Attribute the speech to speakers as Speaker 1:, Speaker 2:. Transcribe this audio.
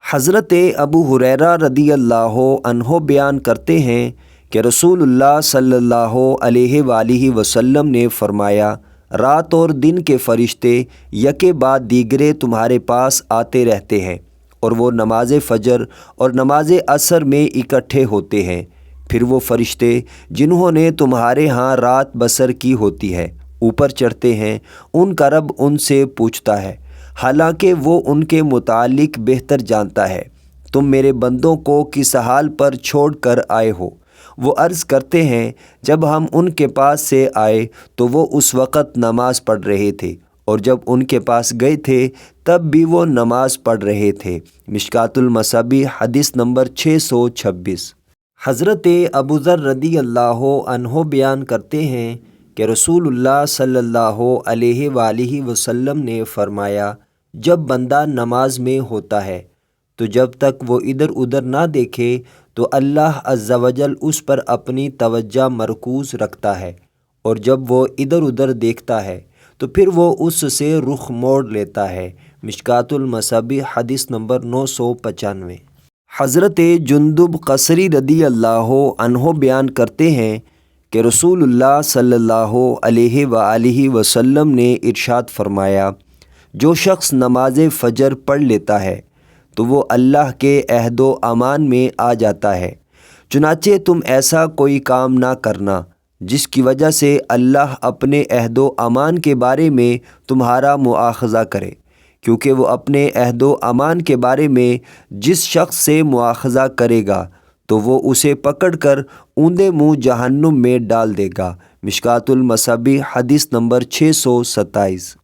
Speaker 1: حضرت ابو ہریرہ رضی اللہ عنہ بیان کرتے ہیں کہ رسول اللہ صلی اللہ علیہ وآلہ وسلم نے فرمایا، رات اور دن کے فرشتے یکے بعد دیگرے تمہارے پاس آتے رہتے ہیں، اور وہ نماز فجر اور نماز عصر میں اکٹھے ہوتے ہیں۔ پھر وہ فرشتے جنہوں نے تمہارے ہاں رات بسر کی ہوتی ہے اوپر چڑھتے ہیں، ان کا رب ان سے پوچھتا ہے، حالانکہ وہ ان کے متعلق بہتر جانتا ہے، تم میرے بندوں کو کس حال پر چھوڑ کر آئے ہو؟ وہ عرض کرتے ہیں، جب ہم ان کے پاس سے آئے تو وہ اس وقت نماز پڑھ رہے تھے، اور جب ان کے پاس گئے تھے تب بھی وہ نماز پڑھ رہے تھے۔ مشکوٰۃ المصابیح حدیث نمبر 626۔ حضرت ابو ذر رضی اللہ عنہ بیان کرتے ہیں کہ رسول اللہ صلی اللہ علیہ وآلہ وسلم نے فرمایا، جب بندہ نماز میں ہوتا ہے تو جب تک وہ ادھر ادھر نہ دیکھے تو اللہ عز و جل اس پر اپنی توجہ مرکوز رکھتا ہے، اور جب وہ ادھر ادھر دیکھتا ہے تو پھر وہ اس سے رخ موڑ لیتا ہے۔ مشکوٰۃ المصابیح حدیث نمبر 995۔ حضرت جندب قصری رضی اللہ عنہ بیان کرتے ہیں کہ رسول اللہ صلی اللہ علیہ وآلہ وسلم نے ارشاد فرمایا، جو شخص نماز فجر پڑھ لیتا ہے تو وہ اللہ کے عہد و امان میں آ جاتا ہے، چنانچہ تم ایسا کوئی کام نہ کرنا جس کی وجہ سے اللہ اپنے عہد و امان کے بارے میں تمہارا مواخذہ کرے، کیونکہ وہ اپنے عہد و امان کے بارے میں جس شخص سے مواخذہ کرے گا تو وہ اسے پکڑ کر اوندے منہ جہنم میں ڈال دے گا۔ مشکوٰۃ المصابیح حدیث نمبر 627۔